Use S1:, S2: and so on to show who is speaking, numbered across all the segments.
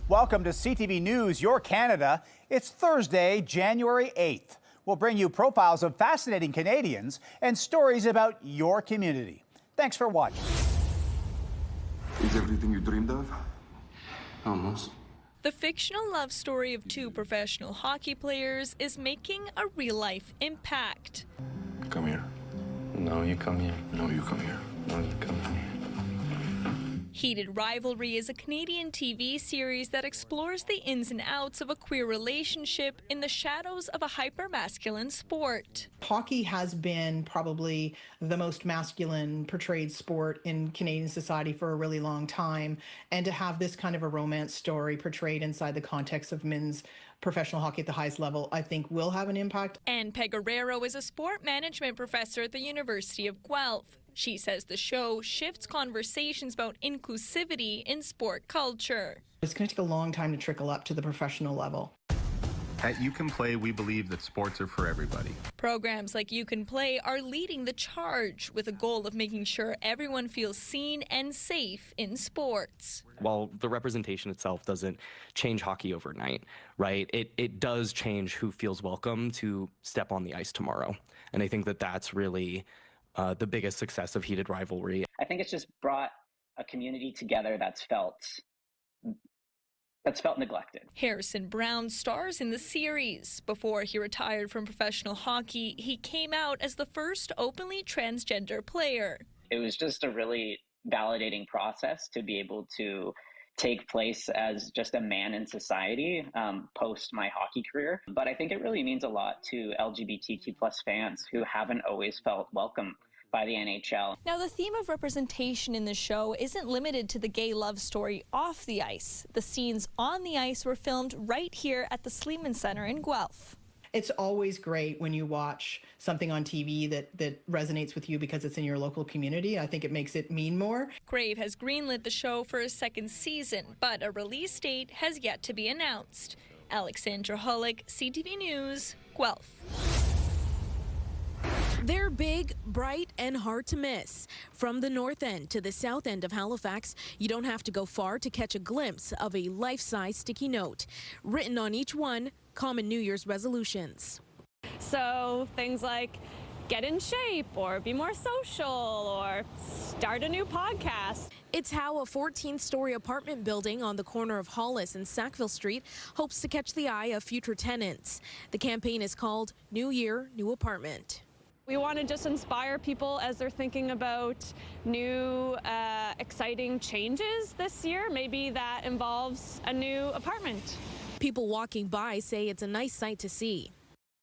S1: Welcome to CTV News, your Canada. It's Thursday, January 8th. We'll bring you profiles of fascinating Canadians and stories about your community. Thanks for watching.
S2: Is everything you dreamed of? Almost.
S3: The fictional love story of two professional hockey players is making a real-life impact.
S2: Come here.
S4: No, you come here.
S2: No, you come here.
S4: No, you come here.
S3: Heated Rivalry is a Canadian TV series that explores the ins and outs of a queer relationship in the shadows of a hyper-masculine sport.
S5: Hockey has been probably the most masculine portrayed sport in Canadian society for a really long time, and to have this kind of a romance story portrayed inside the context of men's professional hockey at the highest level, I think will have an impact.
S3: Anne Peguerero is a sport management professor at the University of Guelph. She says the show shifts conversations about inclusivity in sport culture.
S5: It's going to take a long time to trickle up to the professional level.
S6: At You Can Play, we believe that sports are for everybody.
S3: Programs like You Can Play are leading the charge with a goal of making sure everyone feels seen and safe in sports.
S7: While the representation itself doesn't change hockey overnight, right, it does change who feels welcome to step on the ice tomorrow. And I think that that's really the biggest success of Heated Rivalry.
S8: I think it's just brought a community together that's felt neglected.
S3: Harrison Brown stars in the series. Before he retired from professional hockey, he came out as the first openly transgender player.
S8: It was just a really validating process to be able to take place as just a man in society post my hockey career. But I think it really means a lot to LGBTQ+ fans who haven't always felt welcome by the NHL.
S3: Now, the theme of representation in the show isn't limited to the gay love story off the ice. The scenes on the ice were filmed right here at the Sleeman Center in Guelph.
S5: It's always great when you watch something on TV that resonates with you because it's in your local community. I think it makes it mean more.
S3: Crave has greenlit the show for a second season, but a release date has yet to be announced. Alexandra Holyk, CTV News, Guelph.
S9: They're big, bright, and hard to miss. From the north end to the south end of Halifax, you don't have to go far to catch a glimpse of a life-size sticky note. Written on each one, common New Year's resolutions.
S10: So things like get in shape or be more social or start a new podcast.
S9: It's how a 14-story apartment building on the corner of Hollis and Sackville Street hopes to catch the eye of future tenants. The campaign is called New Year, New Apartment.
S10: We want to just inspire people as they're thinking about new, exciting changes this year. Maybe that involves a new apartment.
S9: People walking by say it's a nice sight to see.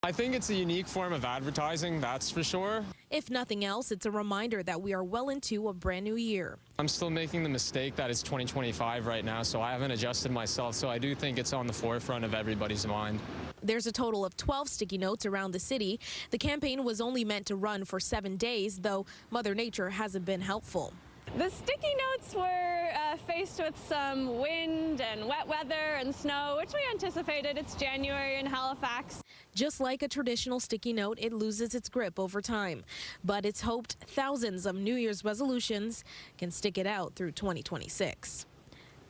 S11: I think it's a unique form of advertising, that's for sure.
S9: If nothing else, it's a reminder that we are well into a brand new year.
S11: I'm still making the mistake that it's 2025 right now, so I haven't adjusted myself, so I do think it's on the forefront of everybody's mind.
S9: There's a total of 12 sticky notes around the city. The campaign was only meant to run for 7 days, though Mother Nature hasn't been helpful.
S10: The sticky notes were faced with some wind and wet weather and snow, which we anticipated. It's January in Halifax.
S9: Just like a traditional sticky note, it loses its grip over time. But it's hoped thousands of New Year's resolutions can stick it out through 2026.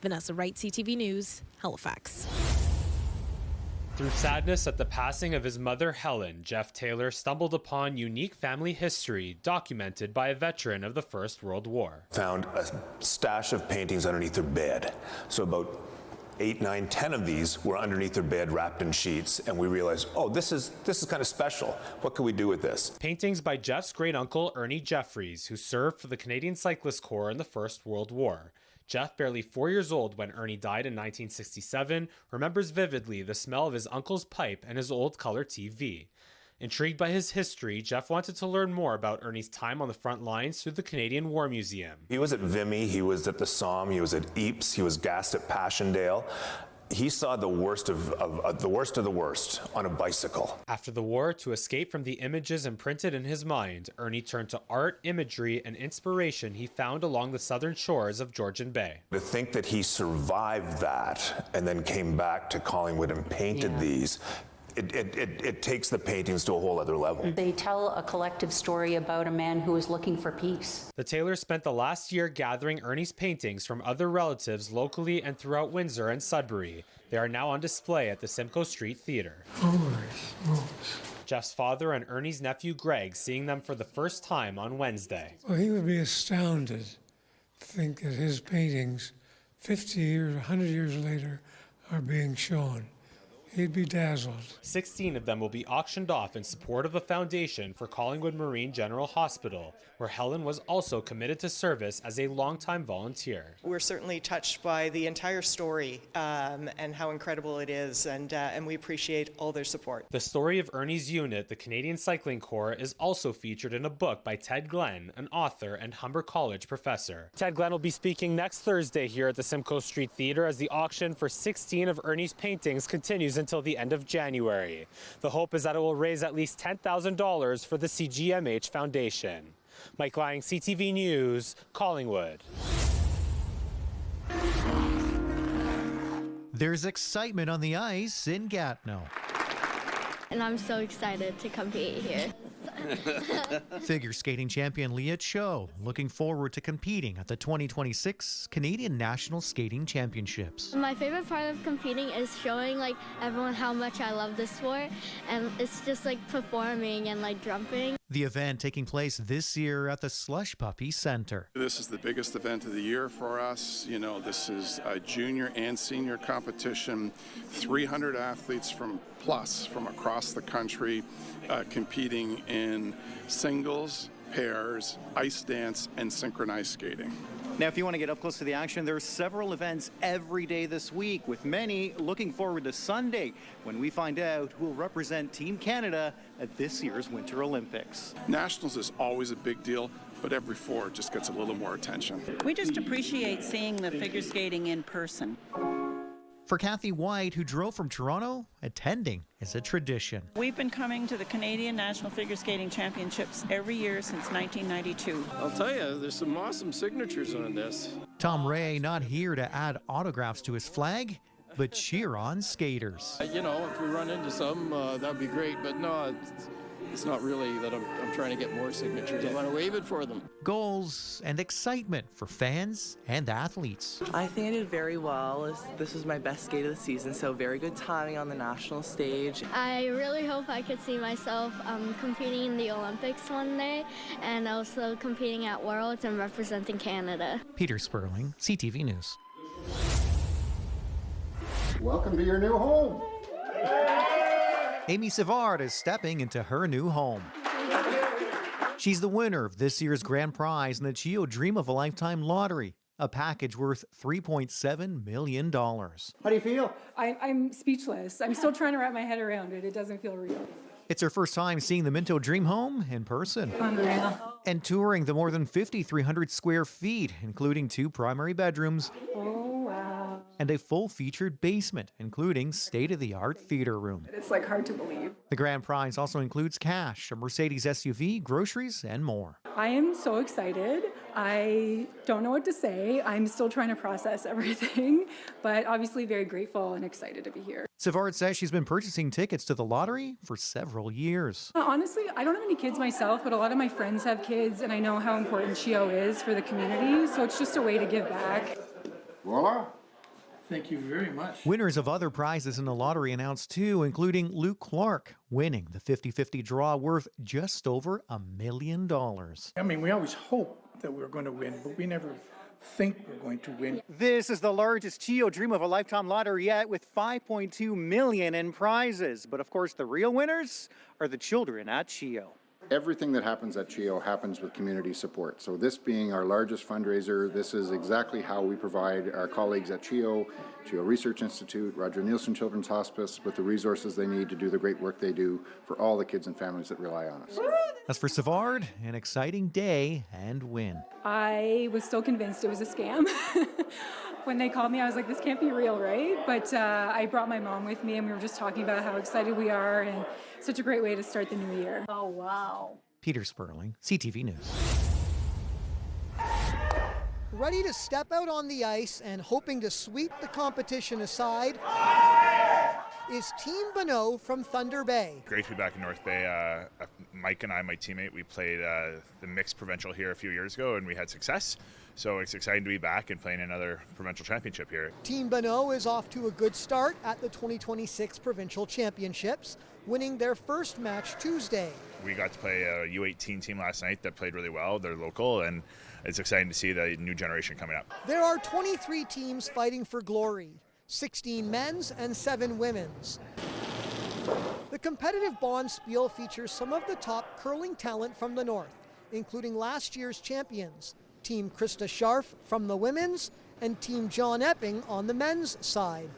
S9: Vanessa Wright, CTV News, Halifax.
S12: Through sadness at the passing of his mother, Helen, Jeff Taylor stumbled upon unique family history documented by a veteran of the First World War.
S13: Found a stash of paintings underneath her bed. So about 8, 9, 10 of these were underneath her bed wrapped in sheets, and we realized, oh, this is kind of special. What can we do with this?
S12: Paintings by Jeff's great-uncle, Ernie Jeffries, who served for the Canadian Cyclist Corps in the First World War. Jeff, barely 4 years old when Ernie died in 1967, remembers vividly the smell of his uncle's pipe and his old color TV. Intrigued by his history, Jeff wanted to learn more about Ernie's time on the front lines through the Canadian War Museum.
S13: He was at Vimy, he was at the Somme, he was at Ypres, he was gassed at Passchendaele. He saw the worst of the worst on a bicycle.
S12: After the war, to escape from the images imprinted in his mind, Ernie turned to art, imagery, and inspiration he found along the southern shores of Georgian Bay.
S13: To think that he survived that and then came back to Collingwood and painted these, it takes the paintings to a whole other level.
S14: They tell a collective story about a man who is looking for peace.
S12: The Taylors spent the last year gathering Ernie's paintings from other relatives locally and throughout Windsor and Sudbury. They are now on display at the Simcoe Street Theatre. Jeff's father and Ernie's nephew Greg seeing them for the first time on Wednesday.
S15: Well, he would be astounded to think that his paintings, 50 years, 100 years later, are being shown. He'd be dazzled.
S12: 16 of them will be auctioned off in support of the foundation for Collingwood Marine General Hospital, where Helen was also committed to service as a longtime volunteer.
S16: We're certainly touched by the entire story and how incredible it is, and we appreciate all their support.
S12: The story of Ernie's unit, the Canadian Cycling Corps, is also featured in a book by Ted Glenn, an author and Humber College professor. Ted Glenn will be speaking next Thursday here at the Simcoe Street Theatre as the auction for 16 of Ernie's paintings continues until the end of January. The hope is that it will raise at least $10,000 for the CGMH Foundation. Mike Lang, CTV News, Collingwood.
S17: There's excitement on the ice in Gatineau.
S18: And I'm so excited to compete here.
S17: Figure skating champion Leah Cho looking forward to competing at the 2026 Canadian National Skating Championships.
S18: My favorite part of competing is showing everyone how much I love this sport, and it's just performing and jumping.
S17: The event taking place this year at the Slush Puppy Center.
S19: This is the biggest event of the year for us. You know, this is a junior and senior competition. 300 athletes from across the country competing in singles, pairs, ice dance, and synchronized skating.
S20: Now, if you want to get up close to the action, there are several events every day this week, with many looking forward to Sunday when we find out who will represent Team Canada at this year's Winter Olympics.
S19: Nationals is always a big deal, but every four just gets a little more attention.
S21: We just appreciate seeing the figure skating in person.
S17: For Kathy White, who drove from Toronto, attending is a tradition.
S21: We've been coming to the Canadian National Figure Skating Championships every year since 1992.
S22: I'll tell you, there's some awesome signatures on this.
S17: Tom Ray not here to add autographs to his flag, but cheer on skaters.
S22: You know, if we run into some, that'd be great, but no, it's not really that I'm trying to get more signatures. I want to wave it for them.
S17: Goals and excitement for fans and athletes.
S23: I think I did very well. This was my best skate of the season, so very good timing on the national stage.
S18: I really hope I could see myself competing in the Olympics one day, and also competing at Worlds and representing Canada.
S17: Peter Sperling, CTV News.
S24: Welcome to your new home.
S17: Amy Savard is stepping into her new home. She's the winner of this year's grand prize in the Chio Dream of a Lifetime lottery, a package worth $3.7 million. How
S24: do you feel?
S25: I'm speechless. I'm still trying to wrap my head around it. It doesn't feel real.
S17: It's her first time seeing the Minto Dream Home in person.
S25: Unreal.
S17: And touring the more than 5,300 square feet, including 2 primary bedrooms.
S25: Oh, wow.
S17: And a full-featured basement, including state-of-the-art theater room.
S25: It's hard to believe.
S17: The grand prize also includes cash, a Mercedes SUV, groceries, and more.
S25: I am so excited. I don't know what to say. I'm still trying to process everything, but obviously very grateful and excited to be here.
S17: Savard says she's been purchasing tickets to the lottery for several years.
S25: Honestly, I don't have any kids myself, but a lot of my friends have kids, and I know how important Chio is for the community, so it's just a way to give back.
S24: Voila. Thank you very much.
S17: Winners of other prizes in the lottery announced too, including Luke Clark, winning the 50-50 draw worth just over $1 million.
S24: I mean, we always hope that we're going to win, but we never think we're going to win.
S20: This is the largest Chio Dream of a Lifetime lottery yet, with $5.2 million in prizes. But of course, the real winners are the children at Chio.
S24: Everything that happens at Chio happens with community support. So this being our largest fundraiser, this is exactly how we provide our colleagues at Chio Research Institute, Roger Nielsen Children's Hospice with the resources they need to do the great work they do for all the kids and families that rely on us.
S17: As for Savard, an exciting day and win.
S25: I was still convinced it was a scam. When they called me, I was like, this can't be real, right? But I brought my mom with me, and we were just talking about how excited we are, and such a great way to start the new year.
S18: Oh, wow.
S17: Peter Sperling, CTV News.
S26: Ready to step out on the ice and hoping to sweep the competition aside,
S1: is Team Bonneau from Thunder Bay.
S2: Great to be back in North Bay. Mike and I, my teammate, we played the mixed Provincial here a few years ago and we had success. So it's exciting to be back and playing another Provincial Championship here.
S1: Team Bonneau is off to a good start at the 2026 Provincial Championships, winning their first match Tuesday.
S2: We got to play a U18 team last night that played really well. They're local, and it's exciting to see the new generation coming up.
S1: There are 23 teams fighting for glory, 16 men's and 7 women's. The competitive bonspiel features some of the top curling talent from the north, including last year's champions, Team Krista Scharf from the women's and Team John Epping on the men's side,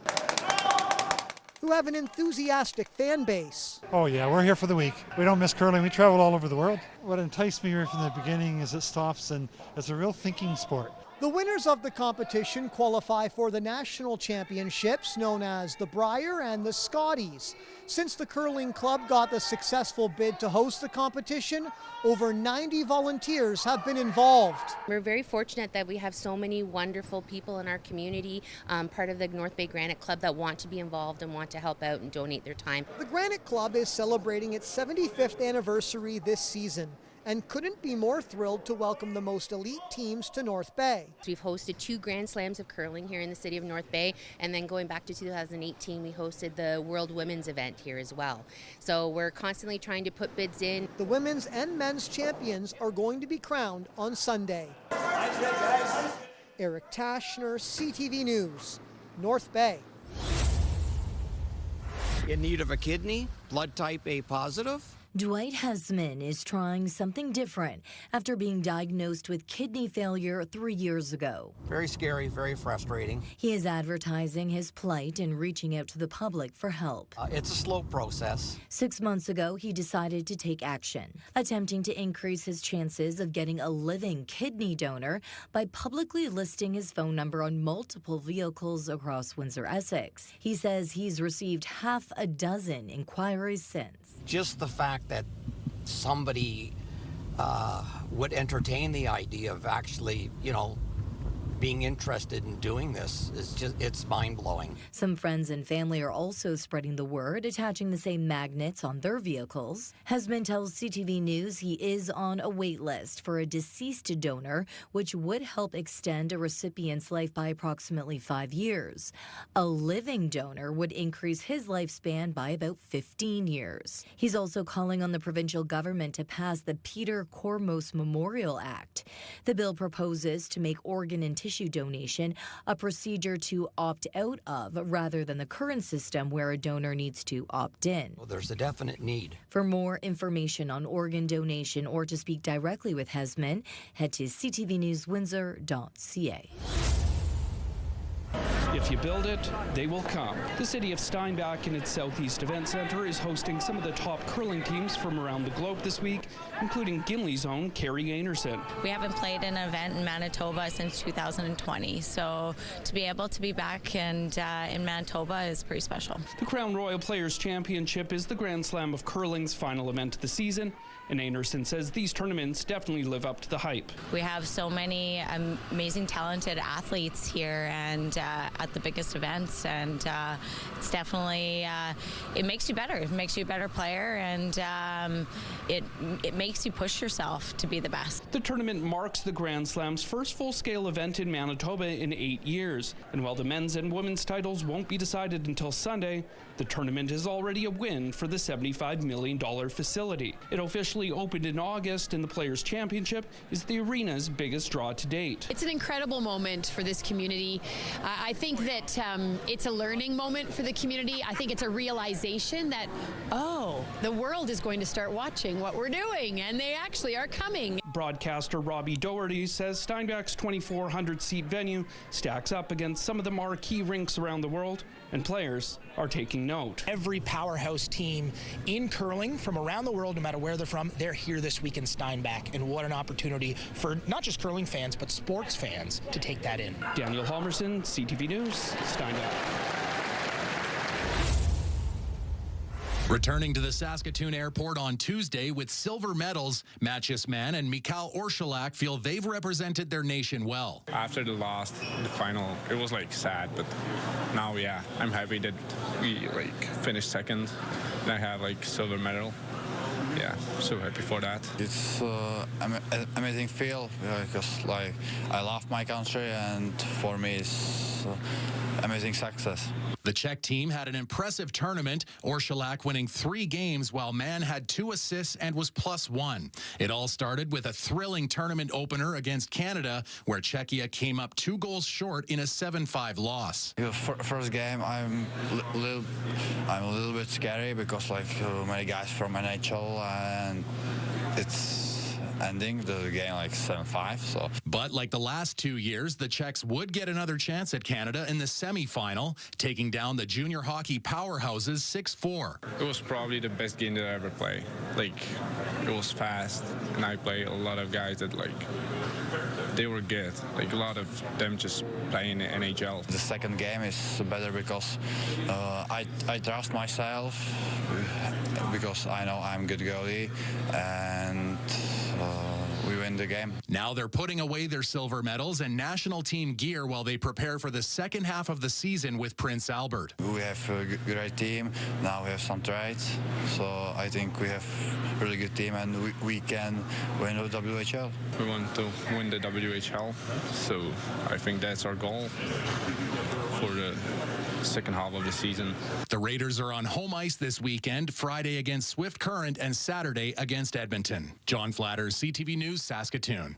S1: who have an enthusiastic fan base.
S4: Oh yeah, we're here for the week. We don't miss curling. We travel all over the world. What enticed me here from the beginning is it stops and it's a real thinking sport.
S1: The winners of the competition qualify for the national championships known as the Brier and the Scotties. Since the curling club got the successful bid to host the competition, over 90 volunteers have been involved.
S6: We're very fortunate that we have so many wonderful people in our community, part of the North Bay Granite Club, that want to be involved and want to help out and donate their time.
S1: The Granite Club is celebrating its 75th anniversary this season and couldn't be more thrilled to welcome the most elite teams to North Bay.
S6: We've hosted 2 Grand Slams of curling here in the city of North Bay, and then going back to 2018, we hosted the World Women's event here as well. So we're constantly trying to put bids in.
S1: The women's and men's champions are going to be crowned on Sunday. Eric Tashner, CTV News, North Bay.
S7: In need of a kidney? Blood type A positive?
S26: Dwight Hesman is trying something different after being diagnosed with kidney failure 3 years ago.
S7: Very scary, very frustrating.
S26: He is advertising his plight and reaching out to the public for help.
S7: It's a slow process.
S26: 6 months ago, he decided to take action, attempting to increase his chances of getting a living kidney donor by publicly listing his phone number on multiple vehicles across Windsor, Essex. He says he's received half a dozen inquiries since.
S7: Just the fact that somebody would entertain the idea of actually, being interested in doing this it's mind-blowing.
S26: Some friends and family are also spreading the word, attaching the same magnets on their vehicles. Hesman tells CTV News he is on a wait list for a deceased donor, which would help extend a recipient's life by approximately 5 years. A living donor would increase his lifespan by about 15 years. He's also calling on the provincial government to pass the Peter Cormos Memorial Act. The bill proposes to make organ and tissue donation a procedure to opt out of rather than the current system where a donor needs to opt in.
S7: Well, there's a definite need.
S26: For more information on organ donation or to speak directly with Hesman, head to ctvnewswindsor.ca.
S27: If you build it, they will come. The city of Steinbach and its Southeast Event Centre is hosting some of the top curling teams from around the globe this week, including Gimli's own Carrie Anderson.
S28: We haven't played an event in Manitoba since 2020, so to be able to be back and in Manitoba is pretty special.
S27: The Crown Royal Players Championship is the Grand Slam of curling's final event of the season, and Anderson says these tournaments definitely live up to the hype.
S28: We have so many amazing, talented athletes here and at the biggest events, and it's definitely, it makes you better. It makes you a better player, and it makes you push yourself to be the best.
S27: The tournament marks the Grand Slam's first full-scale event in Manitoba in 8 years, and while the men's and women's titles won't be decided until Sunday, the tournament is already a win for the $75 million facility. It officially opened in August, and the Players' Championship is the arena's biggest draw to date.
S29: It's an incredible moment for this community. I think that it's a learning moment for the community. I think it's a realization that, the world is going to start watching what we're doing, and they actually are coming.
S27: Broadcaster Robbie Doherty says Steinbach's 2,400-seat venue stacks up against some of the marquee rinks around the world, and players are taking note.
S30: Every powerhouse team in curling from around the world, no matter where they're from, they're here this week in Steinbach, and what an opportunity for not just curling fans, but sports fans to take that in.
S27: Daniel Halmerson, CTV News, Steinbach.
S3: Returning to the Saskatoon airport on Tuesday with silver medals, Matthias Mann and Mikhail Orszalak feel they've represented their nation well.
S5: After the final, it was sad, but now, yeah, I'm happy that we finished second and I have silver medal. Yeah, so happy for that.
S8: It's amazing feel because I love my country, and for me it's amazing success.
S3: The Czech team had an impressive tournament, Orszalak winning 3 games while Mann had 2 assists and was +1. It all started with a thrilling tournament opener against Canada, where Czechia came up 2 goals short in a 7-5 loss.
S8: First game, I'm a little bit scary because many guys from NHL, and it's ending the game 7-5. So.
S3: But like the last 2 years, the Czechs would get another chance at Canada in the semi-final, taking down the junior hockey powerhouses 6-4.
S5: It was probably the best game that I ever played. It was fast, and I played a lot of guys that they were good. A lot of them just playing in the NHL.
S8: The second game is better because I trust myself, because I know I'm good goalie, and we win the game.
S3: Now they're putting away their silver medals and national team gear while they prepare for the second half of the season with Prince Albert.
S8: We have a great team. Now we have some trades, so I think we have a really good team, and we can win the WHL.
S5: We want to win the WHL, so I think that's our goal for the second half of the season.
S3: The Raiders are on home ice this weekend, Friday against Swift Current and Saturday against Edmonton. John Flatters, CTV News, Saskatoon.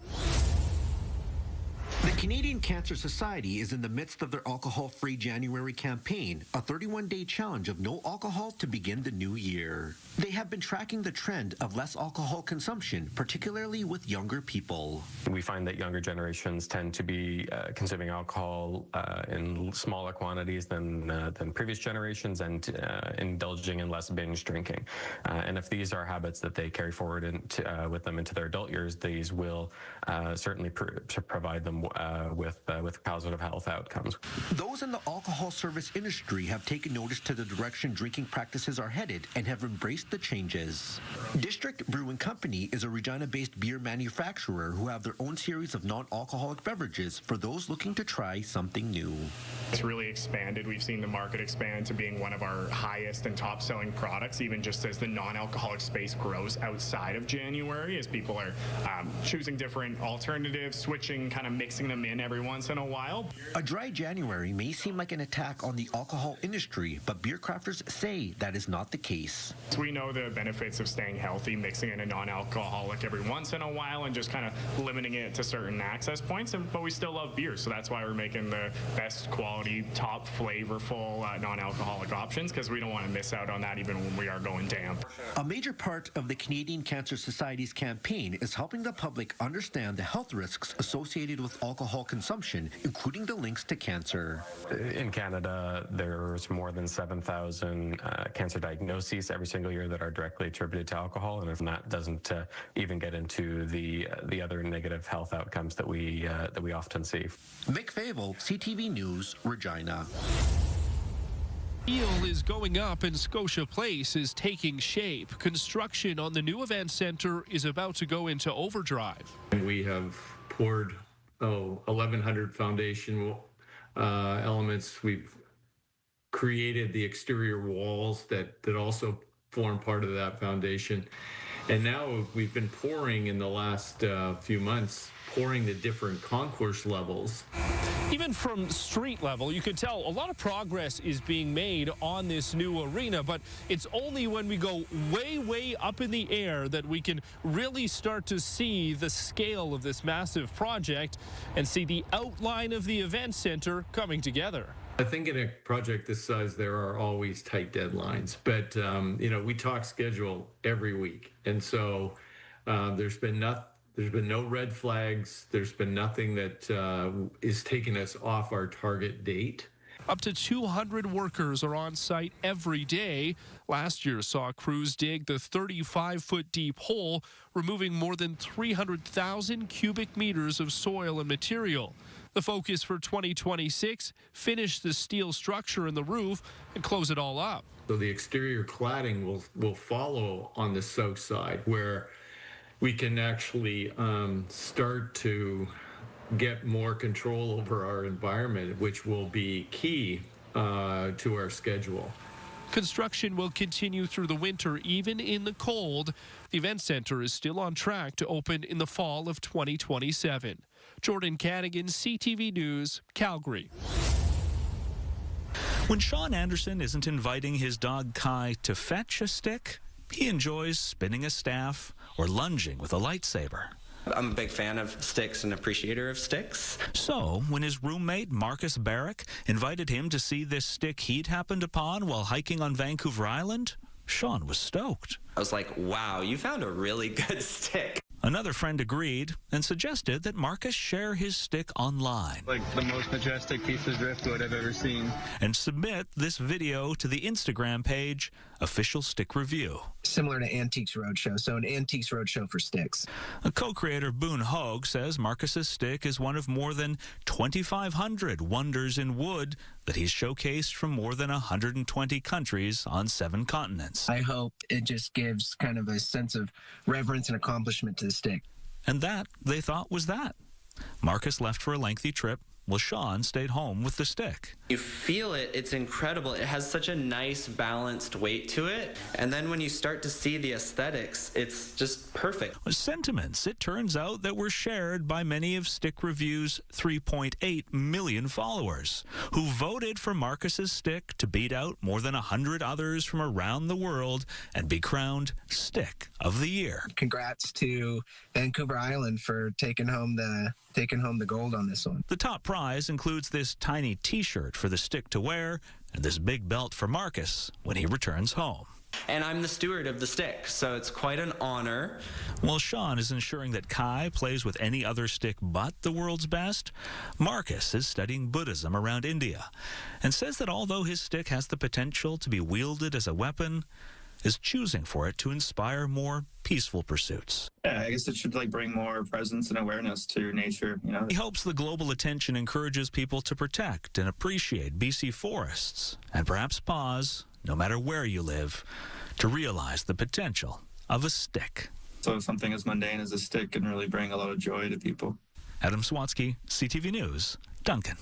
S9: The Canadian Cancer Society is in the midst of their Alcohol-Free January campaign, a 31-day challenge of no alcohol to begin the new year. They have been tracking the trend of less alcohol consumption, particularly with younger people.
S10: We find that younger generations tend to be consuming alcohol in smaller quantities than previous generations, and indulging in less binge drinking. And if these are habits that they carry forward with them into their adult years, these will certainly provide them with positive health outcomes.
S9: Those in the alcohol service industry have taken notice to the direction drinking practices are headed and have embraced the changes. District Brewing Company is a Regina-based beer manufacturer who have their own series of non-alcoholic beverages for those looking to try something new.
S11: It's really expanded. We've seen the market expand to being one of our highest and top-selling products, even just as the non-alcoholic space grows outside of January, as people are choosing different alternatives, switching, kind of mixing them in every once in a while.
S9: A dry January may seem like an attack on the alcohol industry, but beer crafters say that is not the case.
S11: We know the benefits of staying healthy, mixing in a non-alcoholic every once in a while, and just kind of limiting it to certain access points. But we still love beer, so that's why we're making the best quality, top flavorful non-alcoholic options, because we don't want to miss out on that even when we are going damp.
S9: A major part of the Canadian Cancer Society's campaign is helping the public understand the health risks associated with alcohol consumption, including the links to cancer.
S10: In Canada, there's more than 7,000 cancer diagnoses every single year that are directly attributed to alcohol, and if that doesn't even get into the other negative health outcomes that we often see.
S9: Mick Favel, CTV News, Regina.
S13: Steel is going up and Scotia Place is taking shape. Construction on the new event center is about to go into overdrive.
S14: We have poured 1,100 foundation elements. We've created the exterior walls that also form part of that foundation. And now we've been pouring in the last few months, pouring the different concourse levels.
S13: Even from street level, you can tell a lot of progress is being made on this new arena, but it's only when we go way, way up in the air that we can really start to see the scale of this massive project and see the outline of the event center coming together.
S14: I think in a project this size, there are always tight deadlines, but we talk schedule every week, and so there's been no red flags. There's been nothing that is taking us off our target date.
S13: Up to 200 workers are on site every day. Last year saw crews dig the 35-foot deep hole, removing more than 300,000 cubic meters of soil and material. The focus for 2026, finish the steel structure in the roof and close it all up.
S14: So the exterior cladding will follow on the south side, where we can actually start to get more control over our environment, which will be key to our schedule.
S13: Construction will continue through the winter, even in the cold. The event center is still on track to open in the fall of 2027. Jordan Cadigan, CTV News, Calgary.
S12: When Sean Anderson isn't inviting his dog Kai to fetch a stick, he enjoys spinning a staff or lunging with a lightsaber.
S15: I'm a big fan of sticks and appreciator of sticks.
S12: So, when his roommate Marcus Barrick invited him to see this stick he'd happened upon while hiking on Vancouver Island, Sean was stoked.
S15: I was like, wow, you found a really good stick.
S12: Another friend agreed and suggested that Marcus share his stick online.
S16: Like the most majestic piece of driftwood I've ever seen.
S12: And submit this video to the Instagram page, Official Stick Review.
S19: Similar to Antiques Roadshow, so an Antiques Roadshow for sticks.
S12: A co-creator, Boone Hogue, says Marcus's stick is one of more than 2,500 wonders in wood that he's showcased from more than 120 countries on 7 continents.
S19: I hope it just gives kind of a sense of reverence and accomplishment to the stick.
S12: And that, they thought, was that. Marcus left for a lengthy trip, while Sean stayed home with the stick.
S15: You feel it, it's incredible. It has such a nice balanced weight to it. And then when you start to see the aesthetics, it's just perfect.
S12: Sentiments, it turns out, that were shared by many of Stick Review's 3.8 million followers, who voted for Marcus's stick to beat out more than 100 others from around the world and be crowned Stick of the Year.
S19: Congrats to Vancouver Island for taking home the gold on this one.
S12: The top prize includes this tiny t-shirt for the stick to wear and this big belt for Marcus when he returns home.
S15: And I'm the steward of the stick, so it's quite an honor.
S12: While Sean is ensuring that Kai plays with any other stick but the world's best, Marcus is studying Buddhism around India and says that although his stick has the potential to be wielded as a weapon, is choosing for it to inspire more peaceful pursuits.
S16: Yeah, I guess it should bring more presence and awareness to nature, you know.
S12: He hopes the global attention encourages people to protect and appreciate BC forests and perhaps pause, no matter where you live, to realize the potential of a stick.
S16: So something as mundane as a stick can really bring a lot of joy to people.
S12: Adam Swatsky, CTV News, Duncan.